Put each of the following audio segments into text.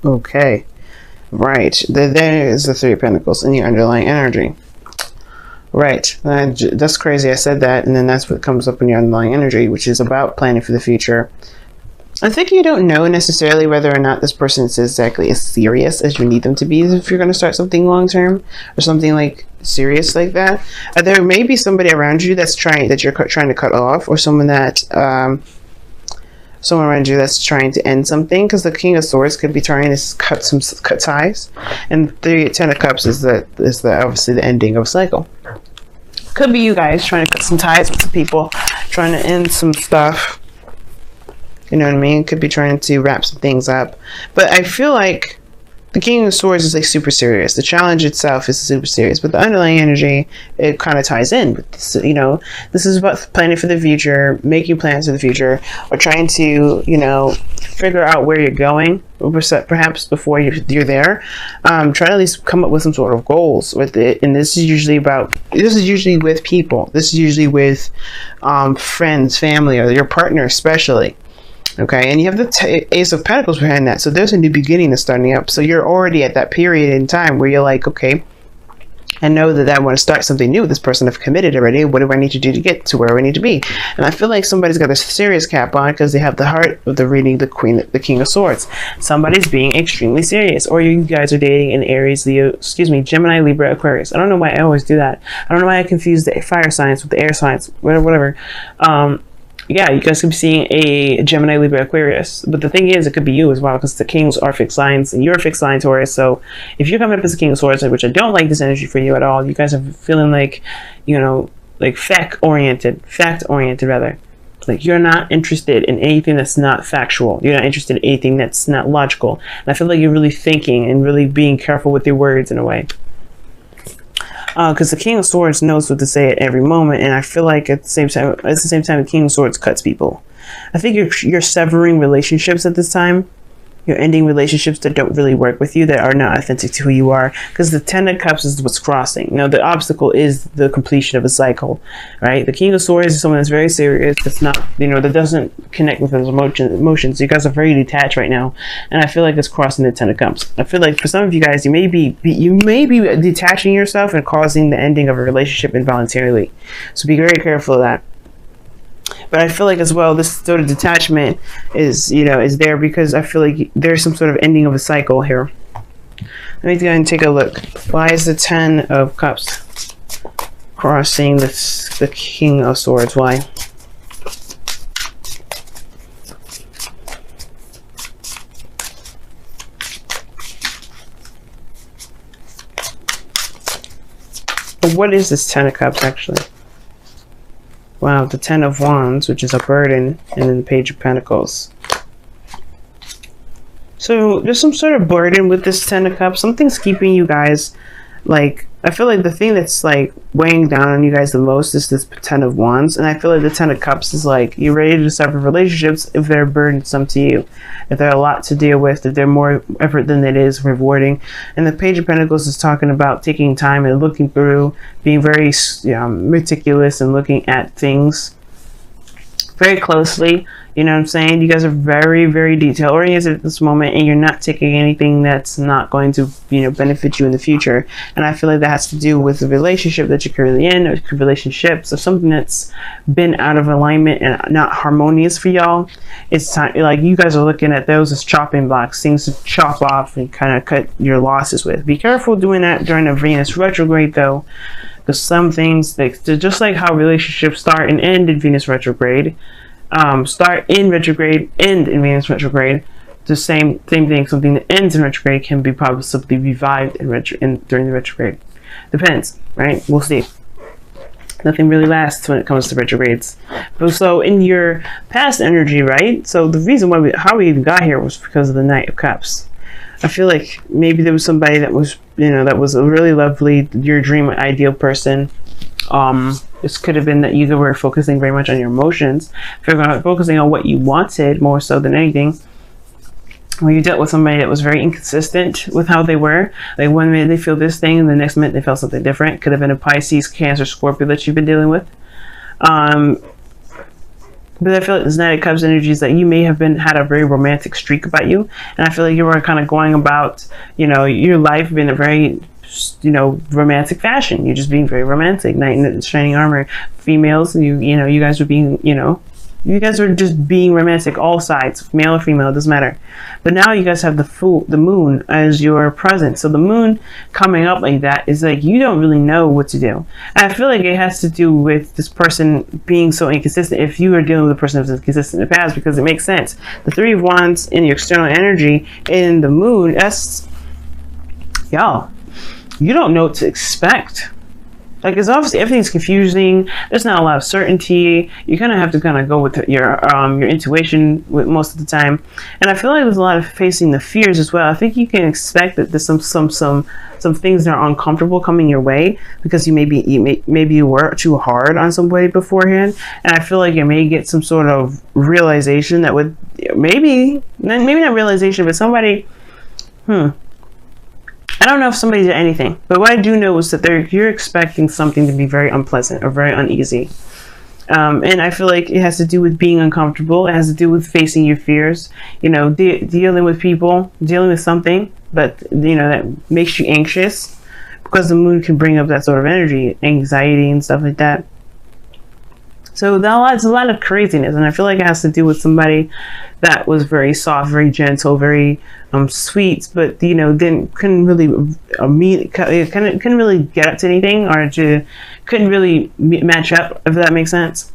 Okay. Right. There is the Three of Pentacles in your underlying energy. Right. That's crazy. I said that, and then that's what comes up in your underlying energy, which is about planning for the future. I think you don't know necessarily whether or not this person is exactly as serious as you need them to be if you're going to start something long term or something like serious like that. There may be somebody around you that you're trying to cut off, or someone around you that's trying to end something, because the King of Swords could be trying to cut ties, and the Ten of Cups is obviously the ending of a cycle. Could be you guys trying to cut some ties with some people, trying to end some stuff. You know what I mean? Could be trying to wrap some things up. But I feel like the King of Swords is like super serious. The challenge itself is super serious. But the underlying energy, it kind of ties in with this, you know, this is about planning for the future, making plans for the future, or trying to, you know, figure out where you're going, perhaps before you're there. Try to at least come up with some sort of goals with it. And this is usually with people. This is usually with friends, family, or your partner especially. Okay, and you have the Ace of Pentacles behind that, so there's a new beginning that's starting up. So you're already at that period in time where you're like, okay, I know that I want to start something new with this person. I've committed already. What do I need to do to get to where I need to be? And I feel like somebody's got a serious cap on because they have the heart of the reading, the King of Swords. Somebody's being extremely serious, or you guys are dating in Aries, Leo, Gemini, Libra, Aquarius. I don't know why I always do that. I don't know why I confuse the fire signs with the air signs, whatever. Yeah, you guys could be seeing a Gemini, Libra, Aquarius. But the thing is, it could be you as well, because the kings are fixed signs, and you're a fixed sign, Taurus. So if you're coming up as a King of Swords, which I don't like this energy for you at all, you guys are feeling like, you know, like fact-oriented rather. Like, you're not interested in anything that's not factual. You're not interested in anything that's not logical. And I feel like you're really thinking and really being careful with your words in a way. Because the King of Swords knows what to say at every moment, and I feel like at the same time, the King of Swords cuts people. I think you're severing relationships at this time. You're ending relationships that don't really work with you, that are not authentic to who you are. Because the Ten of Cups is what's crossing. Now, the obstacle is the completion of a cycle, right? The King of Swords is someone that's very serious, that's not, you know, that doesn't connect with those emotions. You guys are very detached right now, and I feel like it's crossing the Ten of Cups. I feel like for some of you guys, you may be detaching yourself and causing the ending of a relationship involuntarily. So be very careful of that. But I feel like as well, this sort of detachment is there because I feel like there's some sort of ending of a cycle here. Let me go and take a look. Why is the Ten of Cups crossing the King of Swords? Why? But what is this Ten of Cups actually? Wow, the Ten of Wands, which is a burden, and then the Page of Pentacles. So there's some sort of burden with this Ten of Cups. Something's keeping you guys, like, I feel like the thing that's like weighing down on you guys the most is this Ten of Wands, and I feel like the Ten of Cups is like, you're ready to sever relationships if they're burdensome to you, if they're a lot to deal with, if they're more effort than it is rewarding. And the Page of Pentacles is talking about taking time and looking through, being very meticulous and looking at things very closely. You know what I'm saying? You guys are very, very detail oriented at this moment, and you're not taking anything that's not going to, you know, benefit you in the future. And I feel like that has to do with the relationship that you're currently in, or relationships, or something that's been out of alignment and not harmonious for y'all. It's time, like, you guys are looking at those as chopping blocks, things to chop off and kind of cut your losses with. Be careful doing that during a Venus retrograde, though, because some things, like, just like how relationships start and end in Venus retrograde, start in retrograde, end in Venus retrograde. The same thing. Something that ends in retrograde can be possibly revived during the retrograde. Depends, right? We'll see. Nothing really lasts when it comes to retrogrades. But so in your past energy, right? So the reason why how we even got here was because of the Knight of Cups. I feel like maybe there was somebody that was, you know, that was a really lovely, your dream ideal person. This could have been that you were focusing very much on your emotions, focusing on what you wanted more so than anything. When you dealt with somebody that was very inconsistent with how they were, like one minute they feel this thing and the next minute they felt something different. Could have been a Pisces, Cancer, Scorpio that you've been dealing with. But I feel like this Knight of Cups energy is that you may have had a very romantic streak about you, and I feel like you were kind of going about, you know, your life in a very, you know, romantic fashion. You're just being very romantic. Knight in shining armor, females, you know, you guys were being, you know, you guys are just being romantic, all sides, male or female, it doesn't matter. But now you guys have the moon as your present. So the moon coming up like that is like you don't really know what to do. And I feel like it has to do with this person being so inconsistent. If you are dealing with a person who's inconsistent in the past, because it makes sense. The Three of Wands in your external energy in the moon, that's, y'all, you don't know what to expect. Like, it's obviously everything's confusing. There's not a lot of certainty. You kind of have to kind of go with your intuition with most of the time. And I feel like there's a lot of facing the fears as well. I think you can expect that there's some things that are uncomfortable coming your way because maybe you were too hard on somebody beforehand. And I feel like you may get some sort of realization that would maybe not realization, but somebody, I don't know if somebody did anything, but what I do know is that you're expecting something to be very unpleasant or very uneasy. And I feel like it has to do with being uncomfortable. It has to do with facing your fears, you know, dealing with people, dealing with something, but, you know, that makes you anxious, because the moon can bring up that sort of energy, anxiety and stuff like that. So there's a lot of craziness, and I feel like it has to do with somebody that was very soft, very gentle, very sweet, but, you know, couldn't really couldn't really get up to anything, or couldn't really match up, if that makes sense.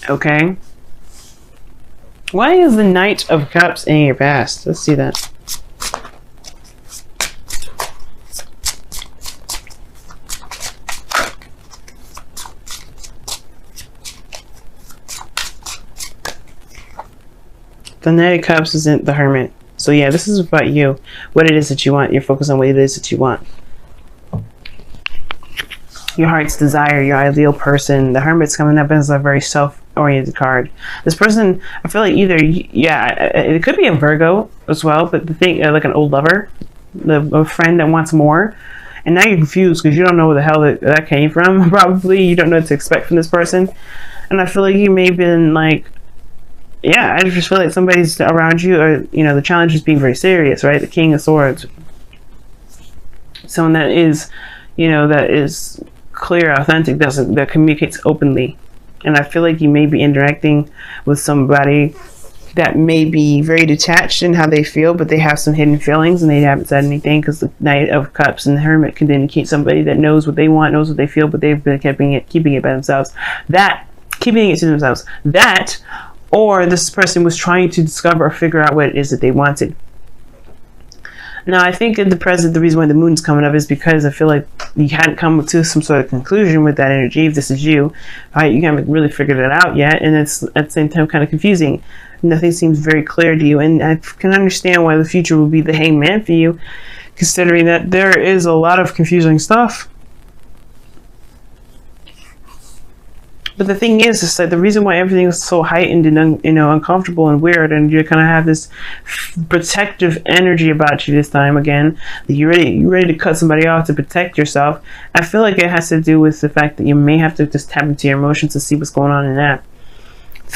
Okay. Why is the Knight of Cups in your past? Let's see that. The Knight of Cups isn't the Hermit. So yeah, this is about you. What it is that you want. You're focused on what it is that you want. Your heart's desire, your ideal person. The Hermit's coming up as a very self-oriented card. This person, I feel like either, yeah, it could be a Virgo as well, but the thing, like an old lover, a friend that wants more. And now you're confused because you don't know where the hell that came from. Probably you don't know what to expect from this person. And I feel like you may have been like, yeah, I just feel like somebody's around you, or, you know, the challenge is being very serious, right? The King of Swords. Someone that is, you know, that is clear, authentic, that communicates openly. And I feel like you may be interacting with somebody that may be very detached in how they feel, but they have some hidden feelings and they haven't said anything, because the Knight of Cups and the Hermit can indicate somebody that knows what they want, knows what they feel, but they've been keeping it by themselves. Keeping it to themselves. Or this person was trying to discover or figure out what it is that they wanted. Now, I think at the present, the reason why the moon's coming up is because I feel like you hadn't come to some sort of conclusion with that energy. If this is you, you haven't really figured it out yet, and it's at the same time kind of confusing. Nothing seems very clear to you, and I can understand why the future will be the Hangman for you, considering that there is a lot of confusing stuff. But the thing is that the reason why everything is so heightened and uncomfortable and weird, and you kind of have this protective energy about you this time again, that you're ready to cut somebody off to protect yourself. I feel like it has to do with the fact that you may have to just tap into your emotions to see what's going on in that.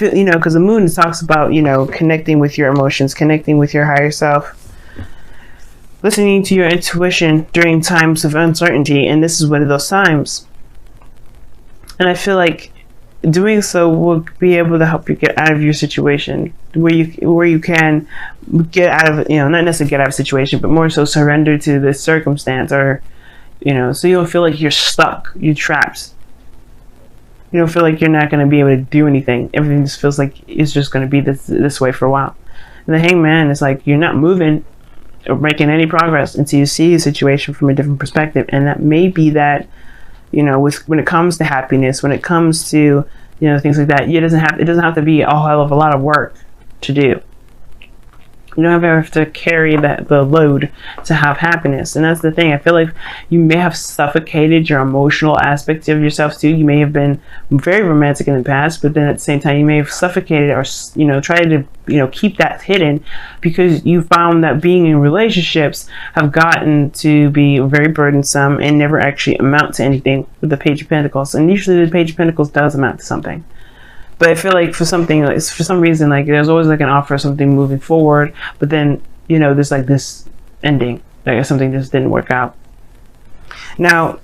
You know, because the moon talks about, you know, connecting with your emotions, connecting with your higher self, listening to your intuition during times of uncertainty, and this is one of those times. And I feel like doing so will be able to help you get out of your situation, where you can get out of, you know, not necessarily get out of a situation, but more so surrender to the circumstance, or, you know, so you don't feel like you're stuck, you're trapped. You don't feel like you're not going to be able to do anything. Everything just feels like it's just going to be this way for a while. And the Hangman is like, you're not moving or making any progress until you see the situation from a different perspective, and that may be that, you know, when it comes to happiness, when it comes to, you know, things like that, it doesn't have to be a hell of a lot of work to do. You don't ever have to carry the load to have happiness. And that's the thing. I feel like you may have suffocated your emotional aspects of yourself too. You may have been very romantic in the past, but then at the same time, you may have suffocated or, you know, tried to, you know, keep that hidden because you found that being in relationships have gotten to be very burdensome and never actually amount to anything with the Page of Pentacles. And usually the Page of Pentacles does amount to something. But I feel like for some reason, like there's always like an offer of something moving forward, but then, you know, there's like this ending, like something just didn't work out. Now,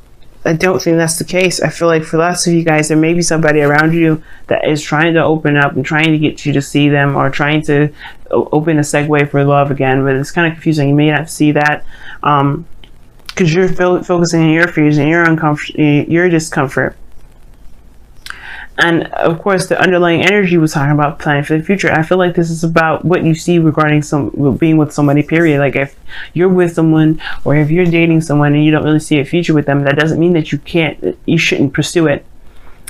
I don't think that's the case. I feel like for lots of you guys, there may be somebody around you that is trying to open up and trying to get you to see them, or trying to open a segue for love again, but it's kind of confusing. You may not see that because you're focusing on your fears and your discomfort. And of course, the underlying energy was talking about planning for the future. I feel like this is about what you see regarding being with somebody, period. Like if you're with someone or if you're dating someone and you don't really see a future with them, that doesn't mean that you shouldn't pursue it.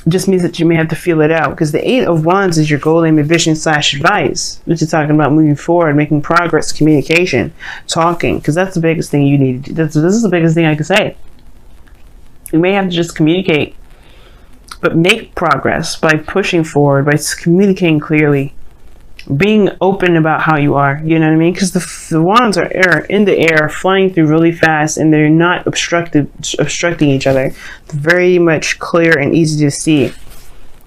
It just means that you may have to feel it out, because the Eight of Wands is your goal, aim, vision / advice, which is talking about moving forward, making progress, communication, talking, because that's the biggest thing you need to do. This is the biggest thing I can say. You may have to just communicate, but make progress by pushing forward, by communicating clearly, being open about how you are, you know what I mean? Because the wands are in the air, flying through really fast, and they're not obstructing each other. It's very much clear and easy to see.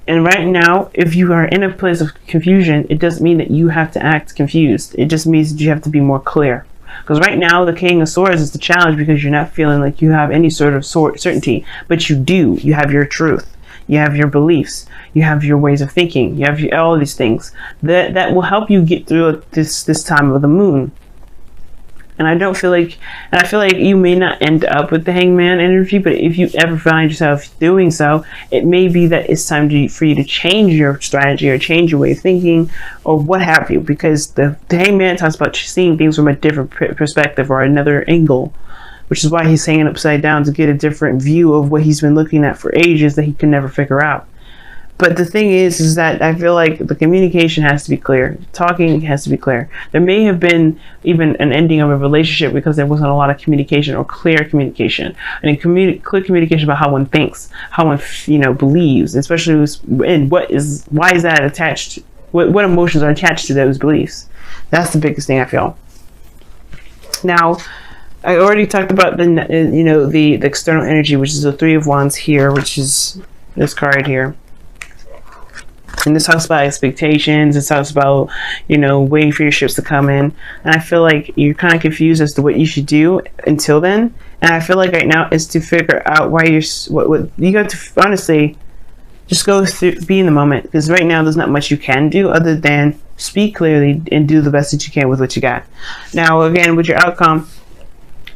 And right now, if you are in a place of confusion, it doesn't mean that you have to act confused. It just means that you have to be more clear. Because right now, the King of Swords is the challenge, because you're not feeling like you have any sort of certainty, but you do. You have your truth. You have your beliefs, you have your ways of thinking, you have all of these things that will help you get through this time of the moon. And I feel like you may not end up with the Hangman energy, but if you ever find yourself doing so, it may be that it's time for you to change your strategy or change your way of thinking or what have you, because the Hangman talks about seeing things from a different perspective or another angle, which is why he's hanging upside down, to get a different view of what he's been looking at for ages that he can never figure out. But the thing is that I feel like the communication has to be clear. Talking has to be clear. There may have been even an ending of a relationship because there wasn't a lot of communication or clear communication. And clear communication about how one thinks, how one, you know, believes, especially in why is that attached, what emotions are attached to those beliefs. That's the biggest thing I feel. Now, I already talked about the external energy, which is the Three of Wands here, which is this card here. And this talks about expectations. It talks about, you know, waiting for your ships to come in. And I feel like you're kind of confused as to what you should do until then. And I feel like right now is to figure out why what you got to honestly just go through, be in the moment. Because right now there's not much you can do other than speak clearly and do the best that you can with what you got. Now, again, with your outcome,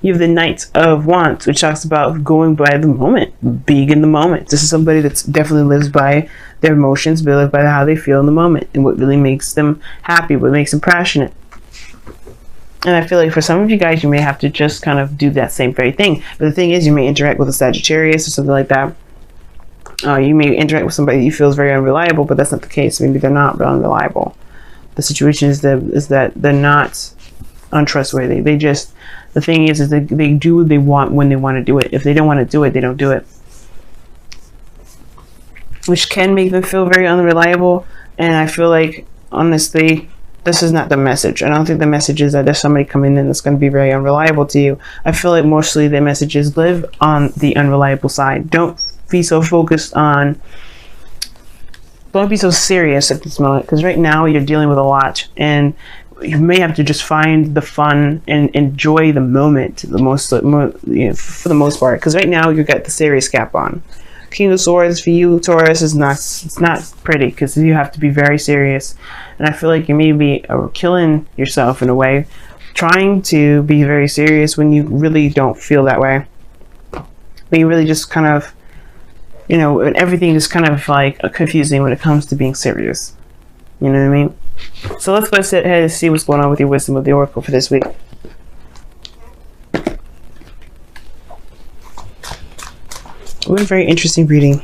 you have the Knight of Wands, which talks about going by the moment, being in the moment. This is somebody that definitely lives by their emotions, but lives by how they feel in the moment and what really makes them happy, what makes them passionate. And I feel like for some of you guys, you may have to just kind of do that same very thing. But the thing is, you may interact with a Sagittarius or something like that. You may interact with somebody you feel is very unreliable, but that's not the case. Maybe they're not unreliable. The situation is that they're not untrustworthy. The thing is that they do what they want when they want to do it. If they don't want to do it, they don't do it. Which can make them feel very unreliable. And I feel like, honestly, this is not the message. I don't think the message is that there's somebody coming in that's going to be very unreliable to you. I feel like mostly the message is live on the unreliable side. Don't be so focused on... Don't be so serious at this moment. Because right now you're dealing with a lot. And you may have to just find the fun and enjoy the moment for the most part, because right now you got the serious cap on. King of Swords for you, Taurus, it's not pretty, because you have to be very serious. And I feel like you may be killing yourself in a way, trying to be very serious when you really don't feel that way. But you really just kind of, you know, everything is kind of like confusing when it comes to being serious. You know what I mean? So let's go ahead and see what's going on with your wisdom of the Oracle for this week. What a very interesting reading.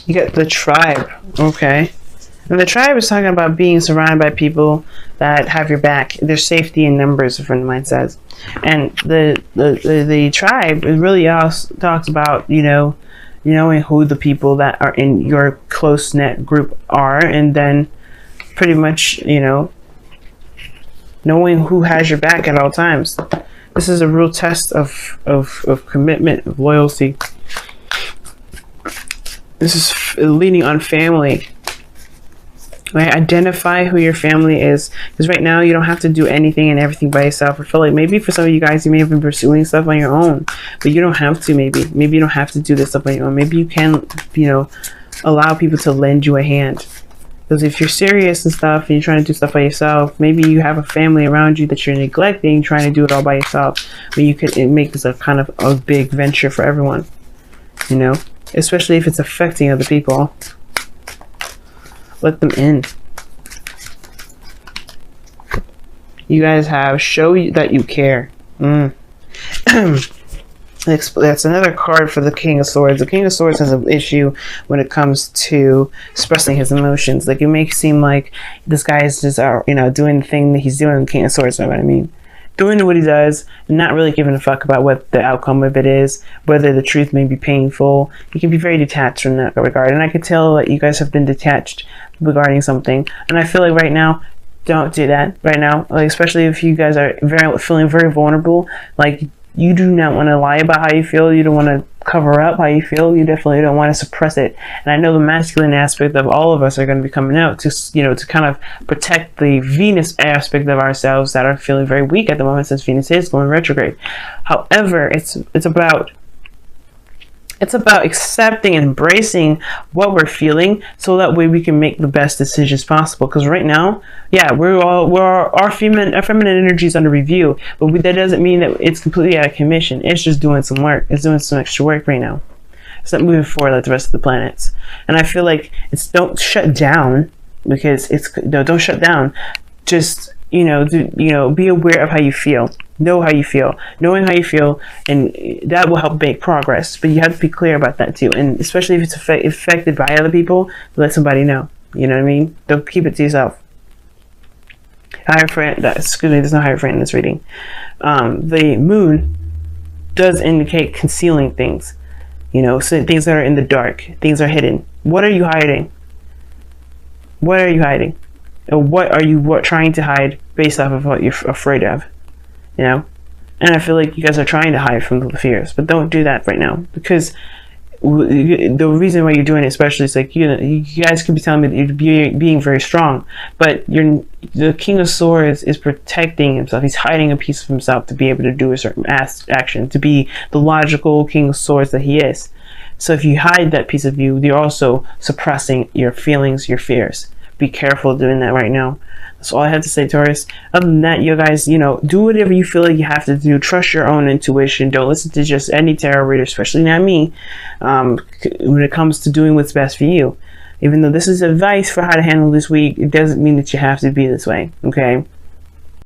You get the tribe. Okay. And the tribe is talking about being surrounded by people that have your back. There's safety in numbers, a friend of mine says. And the tribe really also talks about, you know, knowing who the people that are in your close-knit group are, and then pretty much, you know, knowing who has your back at all times. This is a real test of commitment, of loyalty. This is leaning on family. Right? Identify who your family is, because right now you don't have to do anything and everything by yourself. I feel like maybe for some of you guys, you may have been pursuing stuff on your own, but you don't have to. Maybe you don't have to do this stuff on your own. Maybe you can, you know, allow people to lend you a hand. Because if you're serious and stuff and you're trying to do stuff by yourself, maybe you have a family around you that you're neglecting, trying to do it all by yourself. But you could make this a kind of a big venture for everyone, you know, especially if it's affecting other people. Let them in. You guys have show you that you care. That's another card for the King of Swords. The King of Swords has an issue when it comes to expressing his emotions. Like, it may seem like this guy is just, you know, doing the thing that he's doing. The King of Swords, you know what I mean? Doing what he does, and not really giving a fuck about what the outcome of it is, whether the truth may be painful. He can be very detached from that regard, and I could tell that you guys have been detached regarding something. And I feel like right now, don't do that right now, like, especially if you guys are feeling very vulnerable. Like, you do not want to lie about how you feel. You don't want to cover up how you feel. You definitely don't want to suppress it. And I know the masculine aspect of all of us are going to be coming out to, you know, to kind of protect the Venus aspect of ourselves that are feeling very weak at the moment, since Venus is going retrograde. However, it's about accepting and embracing what we're feeling, so that way we can make the best decisions possible. Because right now, yeah, our feminine energy is under review, but that doesn't mean that it's completely out of commission. It's just doing some work. It's doing some extra work right now. It's not moving forward like the rest of the planets. And I feel like don't shut down, because don't shut down. Just, you know, be aware of how you feel. Know how you feel. Knowing how you feel, and that will help make progress. But you have to be clear about that too. And especially if it's affected by other people, let somebody know. You know what I mean? Don't keep it to yourself. Excuse me, there's no higher friend in this reading. The moon does indicate concealing things. You know, so things that are in the dark, things are hidden. What are you hiding? What are you hiding? Or what are you trying to hide based off of what you're afraid of? You know? And I feel like you guys are trying to hide from the fears, but don't do that right now, because the reason why you're doing it, especially, is like, you know, you guys could be telling me that you're being very strong, but the King of Swords is protecting himself. He's hiding a piece of himself to be able to do a certain action, to be the logical King of Swords that he is. So if you hide that piece of you, you're also suppressing your feelings, your fears. Be careful doing that right now. That's all I have to say, Taurus. Other than that, you guys, you know, do whatever you feel like you have to do. Trust your own intuition. Don't listen to just any tarot reader, especially not me, when it comes to doing what's best for you. Even though this is advice for how to handle this week, it doesn't mean that you have to be this way, okay?